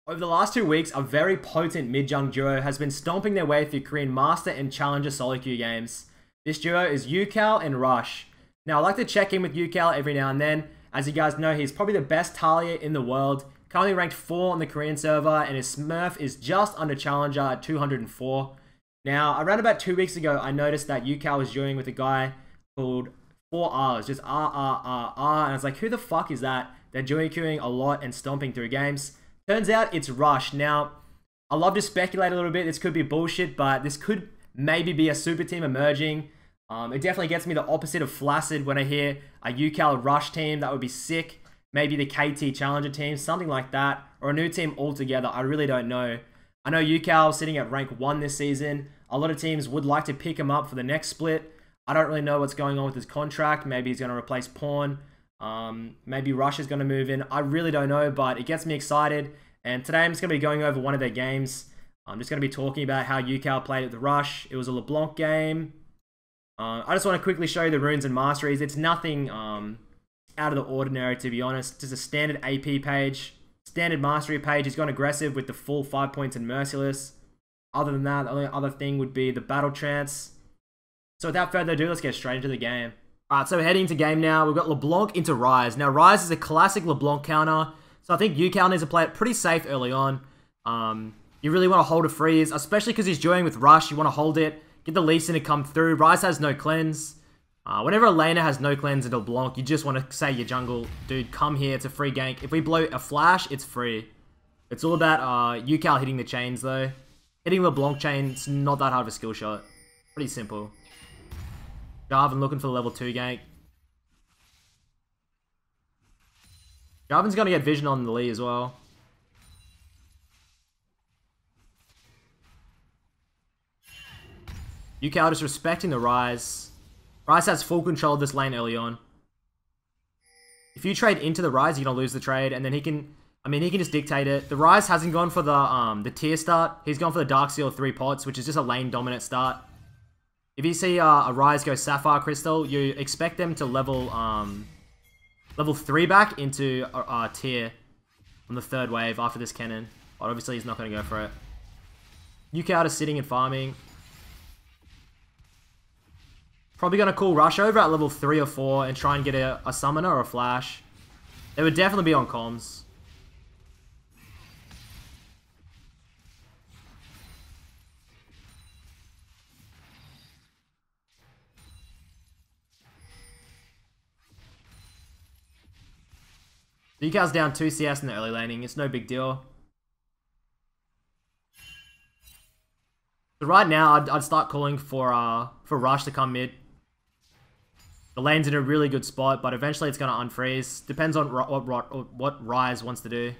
Over the last 2 weeks, a very potent mid-jung duo has been stomping their way through Korean Master and Challenger solo queue games. This duo is Ucal and Rush. Now, I like to check in with Ucal every now and then. As you guys know, he's probably the best Talia in the world. Currently ranked 4 on the Korean server, and his Smurf is just under Challenger at 204. Now, around about 2 weeks ago, I noticed that Ucal was duoing with a guy called 4Rs, just R, and I was like, who the fuck is that? They're duo queuing a lot and stomping through games. Turns out it's Rush. Now, I love to speculate a little bit. This could be bullshit, but this could maybe be a super team emerging. It definitely gets me the opposite of flaccid when I hear a Ucal Rush team. That would be sick. Maybe the KT Challenger team, something like that. Or a new team altogether. I really don't know. I know Ucal sitting at rank 1 this season. A lot of teams would like to pick him up for the next split. I don't really know what's going on with his contract. Maybe he's going to replace Pawn. Maybe Rush is going to move in. I really don't know, but it gets me excited. And today I'm just going to be going over one of their games. I'm just going to be talking about how Ucal played at the Rush. It was a LeBlanc game. I just want to quickly show you the runes and masteries. It's nothing out of the ordinary, to be honest. Just a standard AP page. Standard mastery page. He's gone aggressive with the full 5 points and Merciless. Other than that, the only other thing would be the Battle Trance. So without further ado, let's get straight into the game. Alright, so we're heading into game now. We've got LeBlanc into Ryze. Now, Ryze is a classic LeBlanc counter. So I think Ucal needs to play it pretty safe early on. You really want to hold a freeze, especially because he's duoing with Rush. You want to hold it. Get the Lee Sin to come through. Ryze has no cleanse. Whenever a laner has no cleanse into LeBlanc, you just want to say your jungle, dude, come here. It's a free gank. If we blow a flash, it's free. It's all about Ucal hitting the chains, though. Hitting LeBlanc chain, it's not that hard of a skill shot. Pretty simple. Jarvan looking for the level 2 gank. Jarvan's going to get vision on the Lee as well. Ucal just respecting the Ryze. Ryze has full control of this lane early on. If you trade into the Ryze, you're going to lose the trade. And then he can... I mean, he can just dictate it. The Ryze hasn't gone for the tier start. He's gone for the Darkseal 3 pots, which is just a lane dominant start. If you see a Ryze go Sapphire Crystal, you expect them to level 3 back into tier on the 3rd wave after this cannon. But obviously, he's not going to go for it. Ucal is sitting and farming. Probably going to call Rush over at level 3 or 4 and try and get a summoner or a flash. They would definitely be on comms. Ucal's down 2 CS in the early laning. It's no big deal. So right now, I'd start calling for Rush to come mid. The lane's in a really good spot, but eventually it's going to unfreeze. Depends on what Ryze wants to do.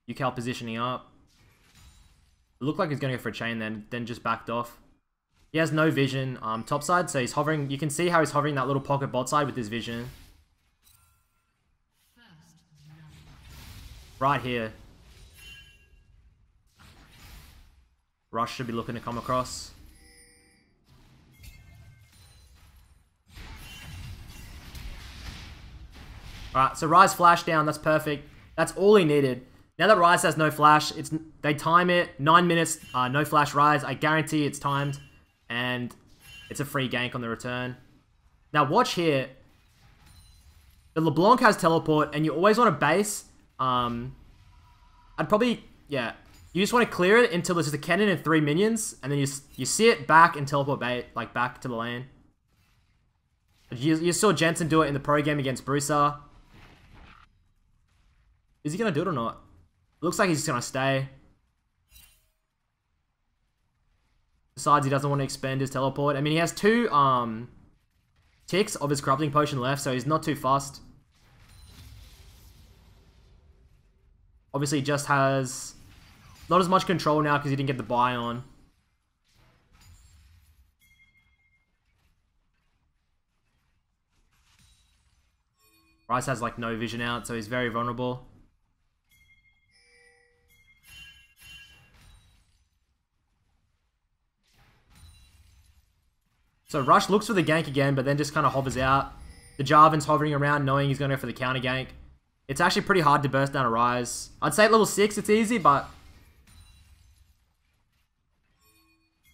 Ucal positioning up. It looked like he's going to go for a chain then just backed off. He has no vision topside, so he's hovering. You can see how he's hovering that little pocket bot side with his vision. Right here. Rush should be looking to come across. Alright, so Ryze flash down. That's perfect. That's all he needed. Now that Ryze has no flash, they time it. 9 minutes, no flash Ryze. I guarantee it's timed. And it's a free gank on the return. Now watch here. The LeBlanc has teleport, and you always want to base. I'd probably, yeah. You just want to clear it until there's just a cannon and 3 minions, and then you see it back and teleport like back to the lane. You saw Jensen do it in the pro game against Bruiser. Is he gonna do it or not? Looks like he's just gonna stay. Besides, he doesn't want to expend his teleport. I mean, he has 2 ticks of his corrupting potion left, so he's not too fussed. Obviously, he just has not as much control now because he didn't get the buy on. Ryze has like no vision out, so he's very vulnerable. So Rush looks for the gank again, but then just kind of hovers out. The Jarvan's hovering around knowing he's going to go for the counter gank. It's actually pretty hard to burst down a Rise. I'd say at level 6 it's easy, but...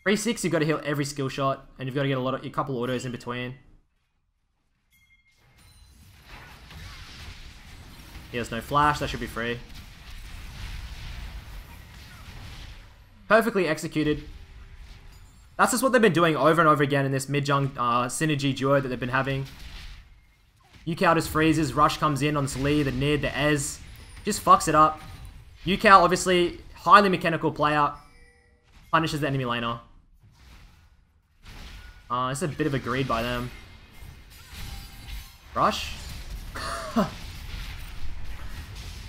3-6 you've got to hit every skill shot, and you've got to get a couple autos in between. He has no flash, that should be free. Perfectly executed. That's just what they've been doing over and over again in this mid-jung synergy duo that they've been having. Ucal just freezes, Rush comes in on this Lee, the Nid, the Ez. Just fucks it up. Ucal, obviously, highly mechanical player. Punishes the enemy laner. It's a bit of a greed by them. Rush?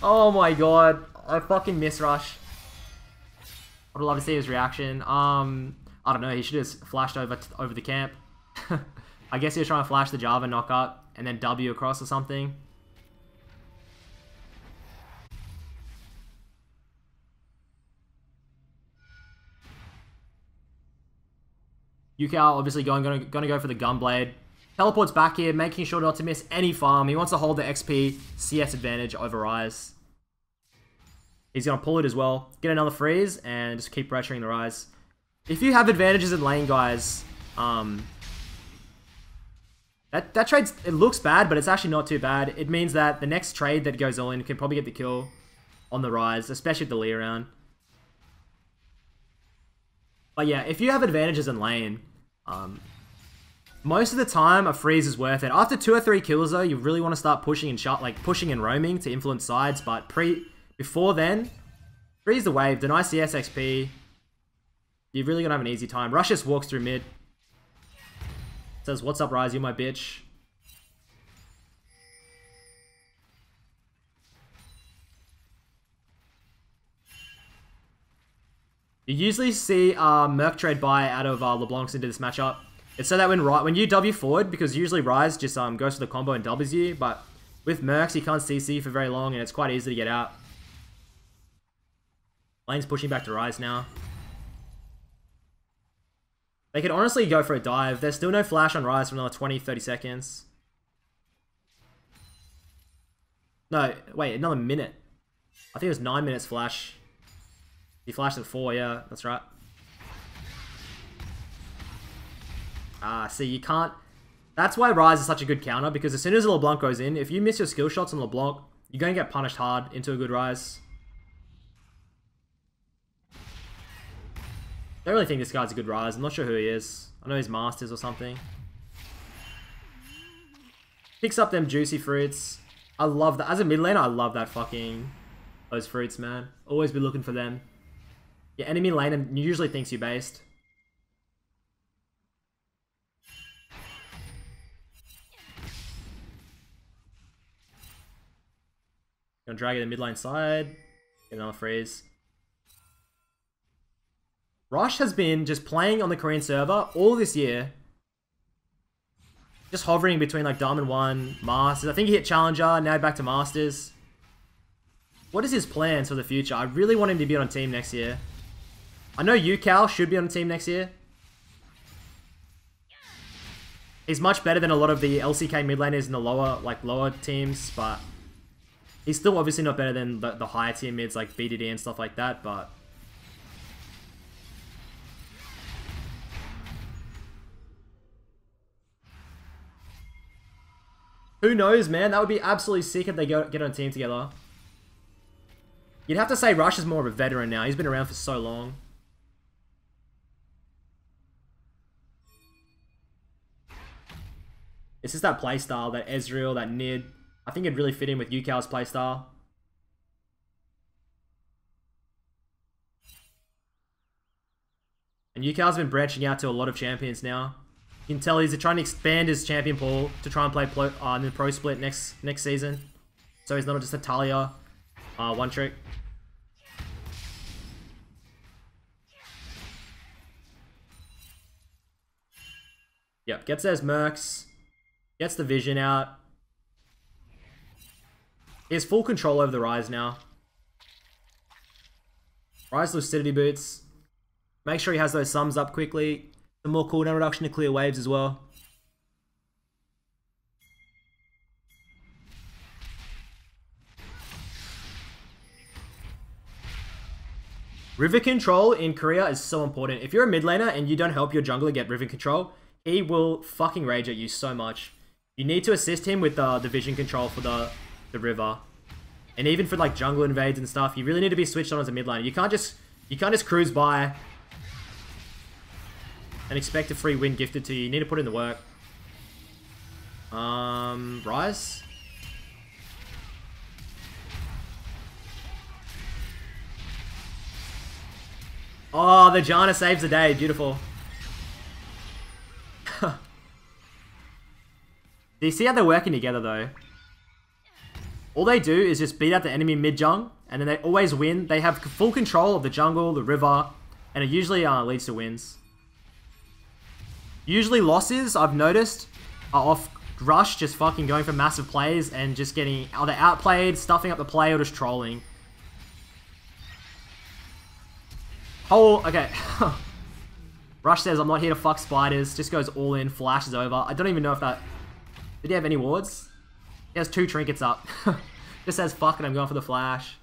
Oh my god. I fucking miss Rush. I'd love to see his reaction. I don't know, he should have just flashed over the camp. I guess he was trying to flash the Java knock up and then W across or something. Ucal obviously gonna go for the Gunblade. Teleports back here, making sure not to miss any farm. He wants to hold the XP CS advantage over Rise. He's going to pull it as well. Get another freeze and just keep pressuring the Rise. If you have advantages in lane, guys, that trade, it looks bad, but it's actually not too bad. It means that the next trade that goes on can probably get the kill on the Rise, especially with the Lee around. But yeah, if you have advantages in lane, most of the time a freeze is worth it. After 2 or 3 kills though, you really want to start pushing and pushing and roaming to influence sides, but before then, freeze the wave, deny CS XP. You're really gonna have an easy time. Rush just walks through mid. Says, "What's up, Rise? You my bitch." You usually see Merc trade buy out of LeBlancs into this matchup. It's so that when you W forward, because usually Rise just goes for the combo and Ws you, but with Mercs he can't CC for very long and it's quite easy to get out. Lane's pushing back to Rise now. They could honestly go for a dive. There's still no flash on Rise for another 20-30 seconds. No, wait, another minute. I think it was 9 minutes flash. He flashed at 4, yeah, that's right. See, you can't... That's why Rise is such a good counter, because as soon as a LeBlanc goes in, if you miss your skill shots on LeBlanc, you're going to get punished hard into a good Rise. I don't really think this guy's a good Rise. I'm not sure who he is. I know he's Masters or something. Picks up them juicy fruits. I love that. As a mid laner, I love that fucking... those fruits, man. Always be looking for them. Your enemy laner usually thinks you're based. Gonna drag it to the mid lane side. Get another freeze. Rush has been just playing on the Korean server all this year. Just hovering between like Diamond 1, Masters. I think he hit Challenger, now back to Masters. What is his plans for the future? I really want him to be on a team next year. I know Ucal should be on a team next year. He's much better than a lot of the LCK mid laners in the lower teams, but he's still obviously not better than the higher tier mids like BDD and stuff like that, but... who knows, man? That would be absolutely sick if they get on a team together. You'd have to say Rush is more of a veteran now. He's been around for so long. It's just that playstyle, that Ezreal, that Nid. I think it'd really fit in with Ucal's playstyle. And Ucal's been branching out to a lot of champions now. You can tell he's trying to expand his champion pool to try and play in the pro split next season. So he's not just a Talia one trick. Yep, gets those mercs. Gets the vision out. He has full control over the Rise now. Rise lucidity boots. Make sure he has those sums up quickly. Some more cooldown reduction to clear waves as well. River control in Korea is so important. If you're a mid laner and you don't help your jungler get river control, he will fucking rage at you so much. You need to assist him with the vision control for the river. And even for like jungle invades and stuff, you really need to be switched on as a mid laner. You can't just cruise by and expect a free win gifted to you. You need to put in the work. Rise? Oh, the Janna saves the day. Beautiful. Do you see how they're working together, though? All they do is just beat out the enemy mid-jung, and then they always win. They have full control of the jungle, the river, and it usually leads to wins. Usually losses, I've noticed, are off Rush just fucking going for massive plays and just getting either outplayed, stuffing up the play, or just trolling. Okay. Rush says, I'm not here to fuck spiders. Just goes all in, flashes over. I don't even know if that... Did he have any wards? He has 2 trinkets up. Just says, fuck it, I'm going for the flash.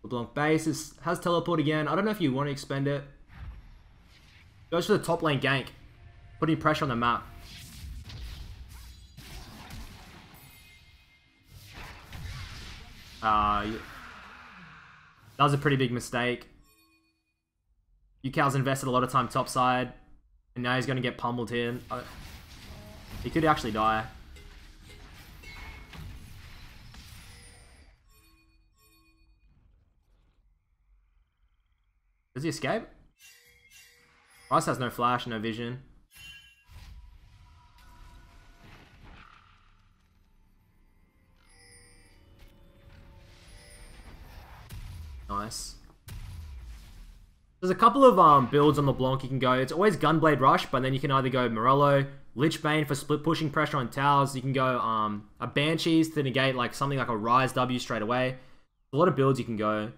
LeBlanc base has teleport again. I don't know if you want to expend it. Goes for the top lane gank. Putting pressure on the map. That was a pretty big mistake. Ucal's invested a lot of time topside. And now he's going to get pummeled here. He could actually die. Does he escape? Rice has no flash, no vision. Nice. There's a couple of builds on LeBlanc you can go. It's always Gunblade Rush, but then you can either go Morello, Lichbane for split pushing pressure on towers. You can go a Banshees to negate like something like a Rise W straight away. A lot of builds you can go.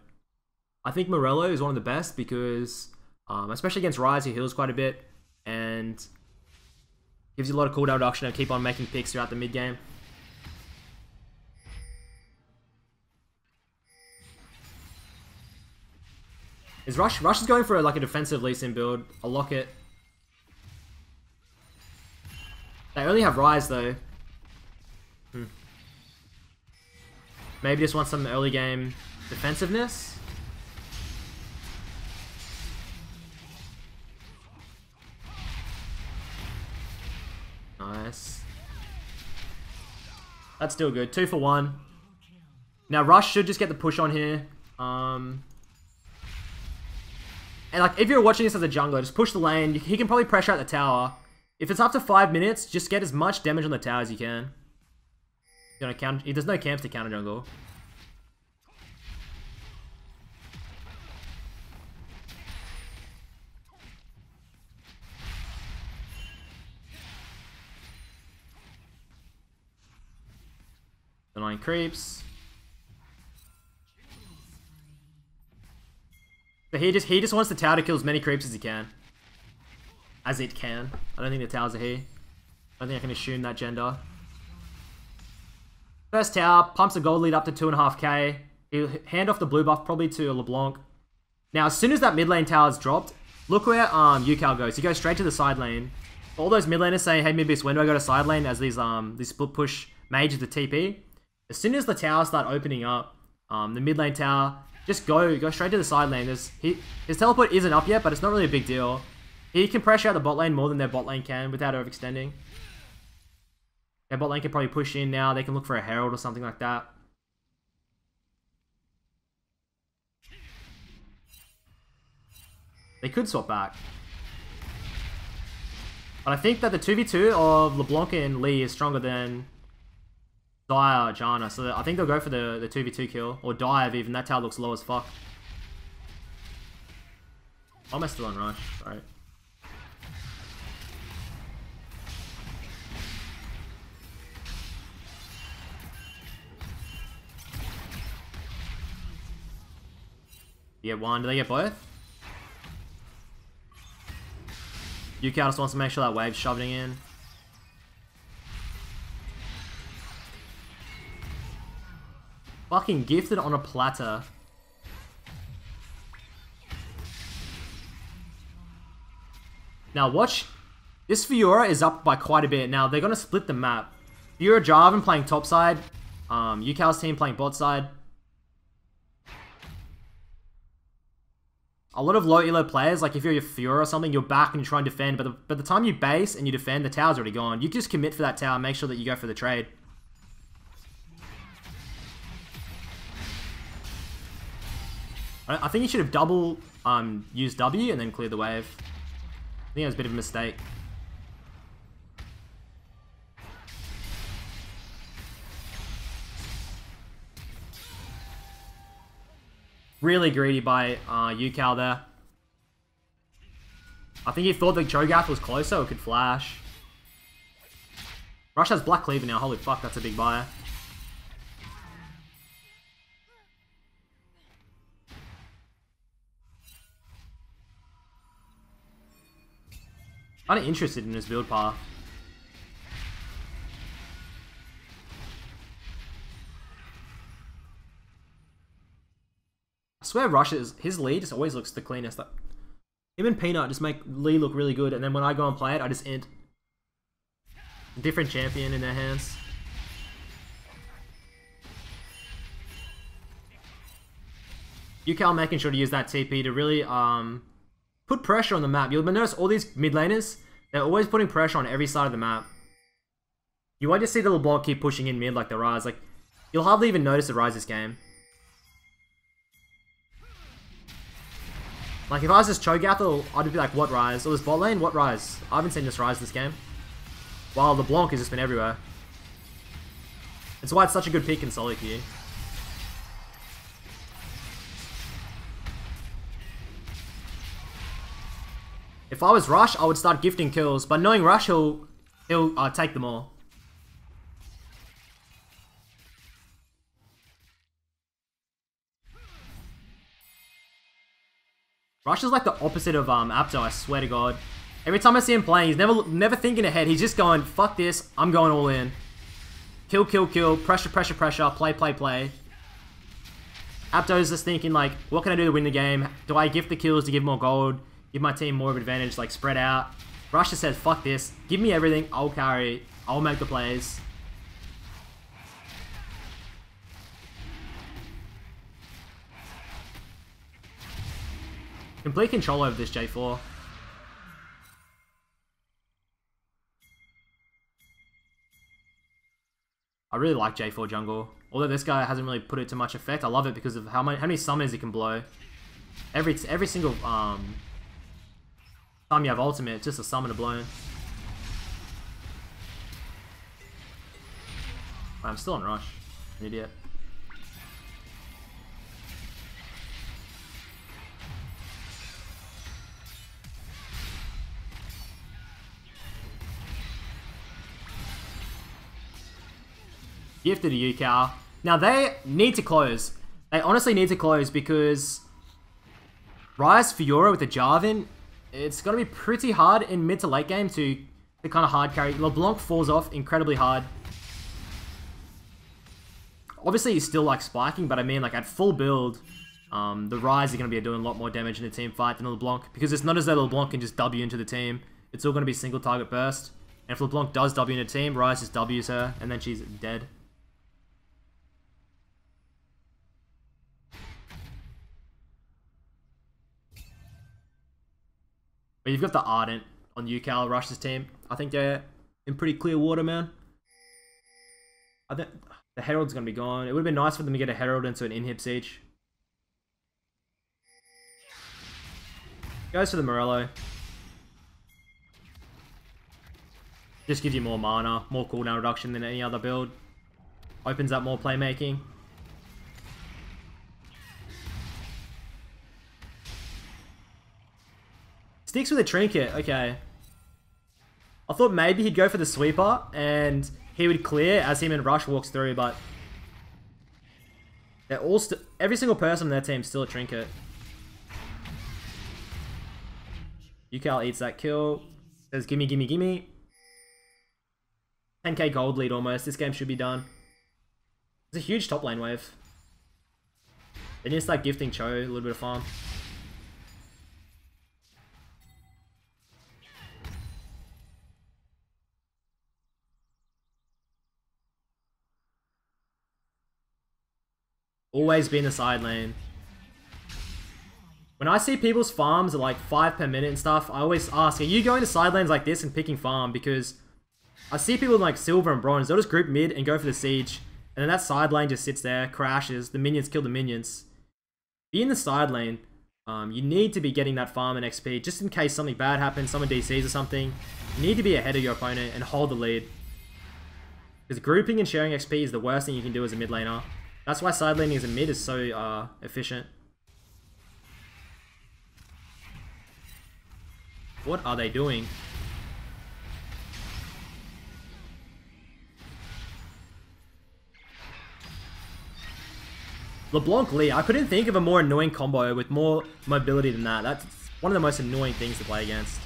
I think Morello is one of the best because, especially against Rise, he heals quite a bit and gives you a lot of cooldown reduction and keep on making picks throughout the mid game. Is Rush is going for like a defensive Lee Sin build. I'll lock it. They only have Rise though. Maybe just want some early game defensiveness. Nice. That's still good. 2 for 1. Now Rush should just get the push on here. And like, if you're watching this as a jungler, just push the lane. He can probably pressure out the tower. If it's up to 5 minutes, just get as much damage on the tower as you can. You're gonna counter. There's no camps to counter jungle. The 9 creeps. But he just wants the tower to kill as many creeps as he can. As it can. I don't think the towers are here. I don't think I can assume that gender. First tower, pumps a gold lead up to 2.5k. He'll hand off the blue buff probably to LeBlanc. Now, as soon as that mid lane tower is dropped, look where Ucal goes. He goes straight to the side lane. All those mid laners saying, hey Midbeast, when do I go to side lane as these split push mages to TP? As soon as the towers start opening up, the mid lane tower, just go straight to the side lane. His teleport isn't up yet, but it's not really a big deal. He can pressure out the bot lane more than their bot lane can without overextending. Their bot lane can probably push in now. They can look for a herald or something like that. They could swap back. But I think that the 2v2 of LeBlanc and Lee is stronger than Dire or Janna, so I think they'll go for the 2v2 kill. Or dive even, that tower looks low as fuck. Why am I still on Rush? Sorry. You get one. Do they get both? Ucal just wants to make sure that wave's shoving in. Fucking gifted on a platter. Now watch. This Fiora is up by quite a bit. Now they're going to split the map. Fiora Jarvan playing top side. Ucal's team playing bot side. A lot of low elo players, like if you're Fiora or something, you're back and you try and defend, but by the time you base and you defend, the tower's already gone. You just commit for that tower and make sure that you go for the trade. I think you should have double used W and then cleared the wave. I think that was a bit of a mistake. Really greedy by Ucal there. I think he thought the Cho'Gath was closer or could flash. Rush has Black Cleaver now. Holy fuck, that's a big buyer. Kinda interested in his build path. I swear his lead just always looks the cleanest. Like, him and Peanut just make Lee look really good, and then when I go and play it, I just int. Different champion in their hands. Ucal making sure to use that TP to really put pressure on the map. You'll notice all these mid laners, they're always putting pressure on every side of the map. You won't just see the LeBlanc keep pushing in mid like the Ryze. Like, you'll hardly even notice the Ryze this game. Like, if I was just Cho'Gath, I'd be like, what Ryze? Or this bot lane, what Ryze? I haven't seen this Ryze this game. While LeBlanc has just been everywhere. That's why it's such a good pick in solo queue. If I was Rush, I would start gifting kills, but knowing Rush, he'll take them all. Rush is like the opposite of Apto, I swear to God. Every time I see him playing, he's never thinking ahead. He's just going, fuck this, I'm going all in. Kill, kill, kill, pressure, pressure, pressure, play, play, play. Apto's just thinking like, what can I do to win the game? Do I gift the kills to give more gold? Give my team more of an advantage, like spread out. Rush just says, fuck this, give me everything, I'll carry, I'll make the plays. Complete control over this J4. I really like J4 jungle. Although this guy hasn't really put it to much effect. I love it because of how many summons he can blow. Every single time you have ultimate, it's just a summoner blown. I'm still on Rush. An idiot. Gifted to Ucal. Now they need to close. They honestly need to close because Ryze Fiora with the Jarvan, it's going to be pretty hard in mid to late game to kind of hard carry. LeBlanc falls off incredibly hard. Obviously he's still like spiking, but I mean like at full build, the Ryze are going to be doing a lot more damage in a team fight than LeBlanc because it's not as though LeBlanc can just W into the team. It's all going to be single target burst. And if LeBlanc does W in a team, Ryze just Ws her and then she's dead. But you've got the Ardent on Ucal, Rush's team. I think they're in pretty clear water, man. I think the Herald's going to be gone. It would have been nice for them to get a Herald into an inhib siege. Goes for the Morello. Just gives you more mana, more cooldown reduction than any other build. Opens up more playmaking. Sticks with a trinket, okay. I thought maybe he'd go for the sweeper and he would clear as him and Rush walks through, but they're all every single person on their team is still a trinket. Ucal eats that kill. Says, gimme, gimme, gimme. 10k gold lead almost. This game should be done. It's a huge top lane wave. They need to start gifting Cho a little bit of farm. Always be in the side lane. When I see people's farms at like 5 per minute and stuff, I always ask, are you going to side lanes like this and picking farm? Because I see people in like silver and bronze, they'll just group mid and go for the siege. And then that side lane just sits there, crashes, the minions kill the minions. Be in the side lane. You need to be getting that farm and XP just in case something bad happens, someone DCs or something. You need to be ahead of your opponent and hold the lead. Because grouping and sharing XP is the worst thing you can do as a mid laner. That's why side laning as a mid is so efficient. What are they doing? LeBlanc Lee, I couldn't think of a more annoying combo with more mobility than that. That's one of the most annoying things to play against.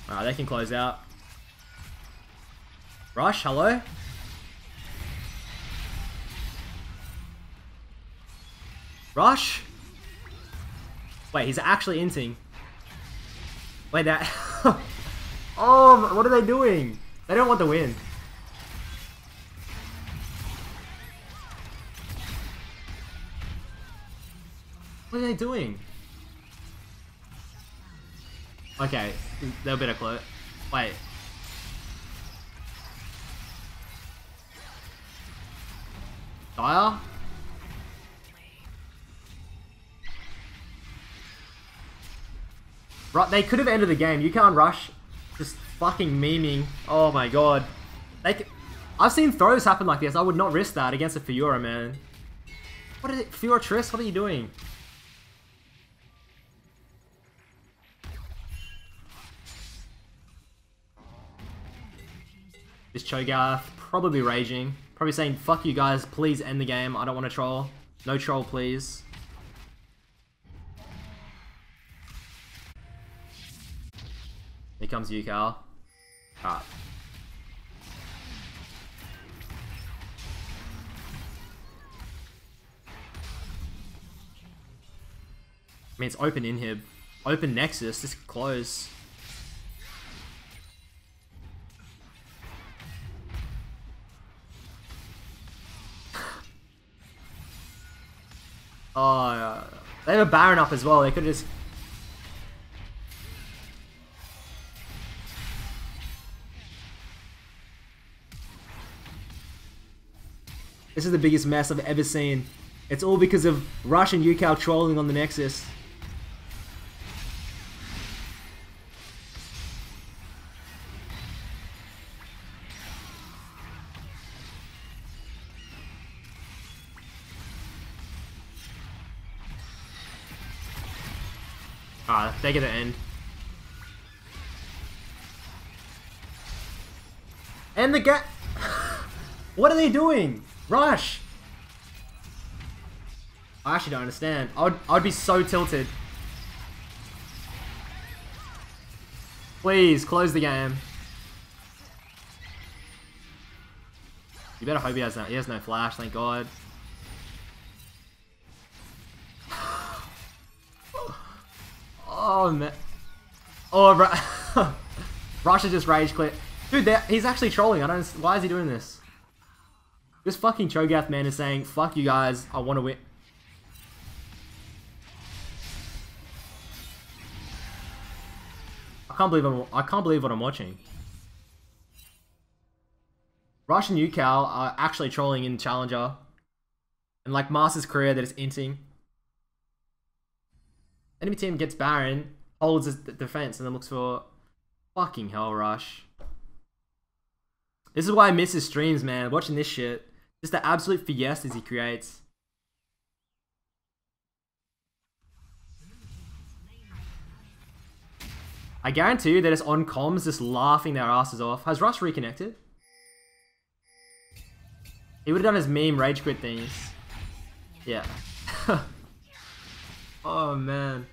Alright, they can close out. Rush, hello? Rush? Wait, he's actually inting. Wait, that... Oh, what are they doing? They don't want the win. What are they doing? Okay, they're a bit of close. Wait. Dire? Right, they could have ended the game. You can't rush. Just fucking memeing. Oh my god. I've seen throws happen like this. I would not risk that against a Fiora, man. What is it? Fiora Triss? What are you doing? This Cho'Gath probably raging. Probably saying, fuck you guys, please end the game. I don't want to troll. No troll, please. Here comes Ucal. Alright. I mean, it's open inhib. Open Nexus, just close. Oh, they have a Baron up as well. They could just... This is the biggest mess I've ever seen. It's all because of Rush and Ucal trolling on the Nexus. Alright, they get an end. And the gap. What are they doing? Rush! I actually don't understand. I'd be so tilted. Please, close the game. You better hope he has no flash, thank god. Oh man. Oh, Rush is just rage quit. Dude, he's actually trolling. I don't. Why is he doing this? This fucking Cho'Gath man is saying, "Fuck you guys. I want to win." I can't believe what I'm watching. Rush and Ucal are actually trolling in Challenger, and like Master's career that is inting. Enemy team gets Baron, holds his defense, and then looks for fucking hell Rush. This is why I miss his streams, man. Watching this shit. Just the absolute fiestas he creates. I guarantee you they're just on comms, just laughing their asses off. Has Rush reconnected? He would have done his meme rage quit things. Yeah. Oh, man.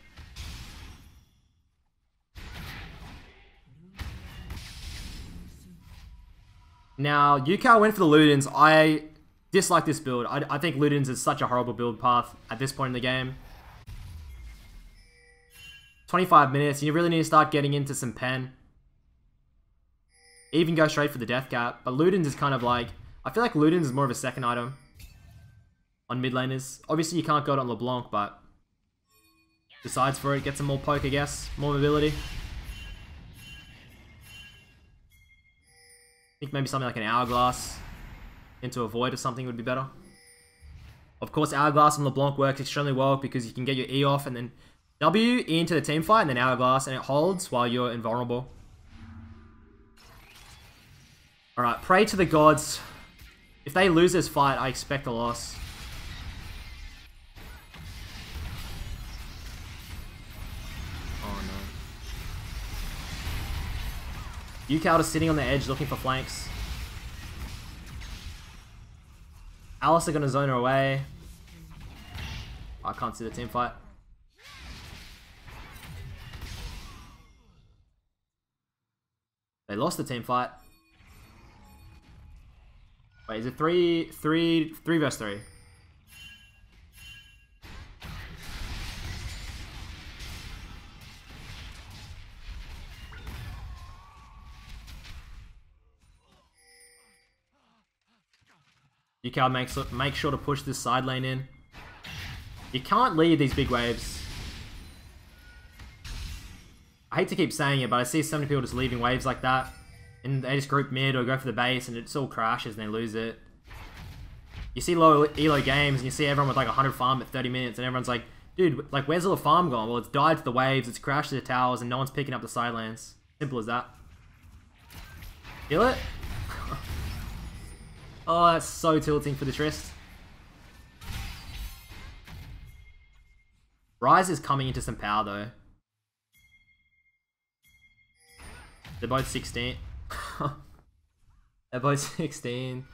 Now, Ucal went for the Ludens. I dislike this build. I think Ludens is such a horrible build path at this point in the game. 25 minutes. You really need to start getting into some pen. Even go straight for the death cap. But Ludens is kind of like... I feel like Ludens is more of a second item on mid laners. Obviously, you can't go it on LeBlanc, but... Decides for it. Get some more poke, I guess. More mobility. I think maybe something like an Hourglass into a Void or something would be better. Of course, Hourglass on LeBlanc works extremely well because you can get your E off and then W, E into the team fight, and then Hourglass, and it holds while you're invulnerable. Alright, pray to the gods. If they lose this fight, I expect a loss. Oh no. Ucal is sitting on the edge looking for flanks. Alice are gonna zone her away. I can't see the team fight. They lost the team fight. Wait, is it 3 versus 3? Ucal make sure to push this side lane in. You can't lead these big waves. I hate to keep saying it, but I see so many people just leaving waves like that. And they just group mid or go for the base and it just all crashes and they lose it. You see low elo games and you see everyone with like 100 farm at 30 minutes and everyone's like, dude, like where's all the farm gone? Well, it's died to the waves, it's crashed to the towers and no one's picking up the side lanes. Simple as that. Feel it? Oh, that's so tilting for the Trist. Ryze is coming into some power though. They're both 16. They're both 16.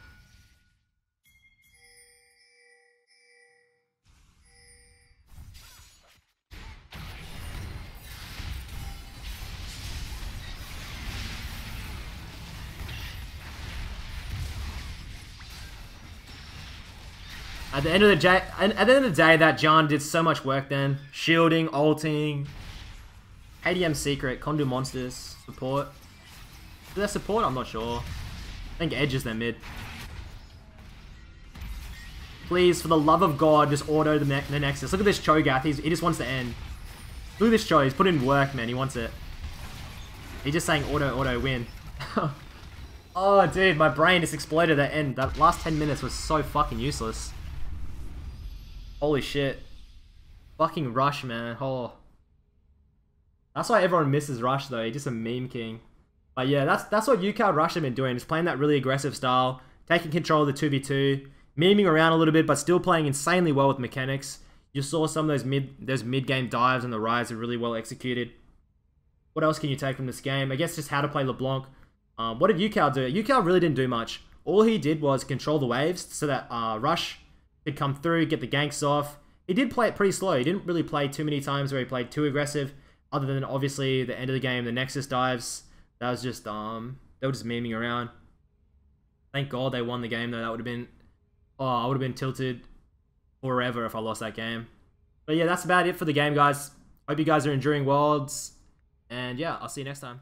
At the end of the day, that John did so much work then. Shielding, ulting, ADM secret, Condu monsters, support. Do they support? I'm not sure. I think Edge is their mid. Please, for the love of God, just auto the Nexus. Look at this Cho'Gath. He just wants to end. Look at this Cho. He's put in work, man. He wants it. He's just saying auto, win. Oh, dude, my brain just exploded at the end. That last 10 minutes was so fucking useless. Holy shit. Fucking Rush, man. Oh. That's why everyone misses Rush, though. He's just a meme king. But yeah, that's what Ucal Rush have been doing. Just playing that really aggressive style. Taking control of the 2v2. Memeing around a little bit, but still playing insanely well with mechanics. You saw some of those mid-game dives and the Ryze are really well executed. What else can you take from this game? I guess just how to play LeBlanc. What did Ucal do? Ucal really didn't do much. All he did was control the waves so that Rush could come through, get the ganks off. He did play it pretty slow. He didn't really play too many times where he played too aggressive. Other than obviously the end of the game, the Nexus dives. That was just, they were just memeing around. Thank God they won the game though. That would have been, oh, I would have been tilted forever if I lost that game. But yeah, that's about it for the game, guys. Hope you guys are enjoying Worlds. And yeah, I'll see you next time.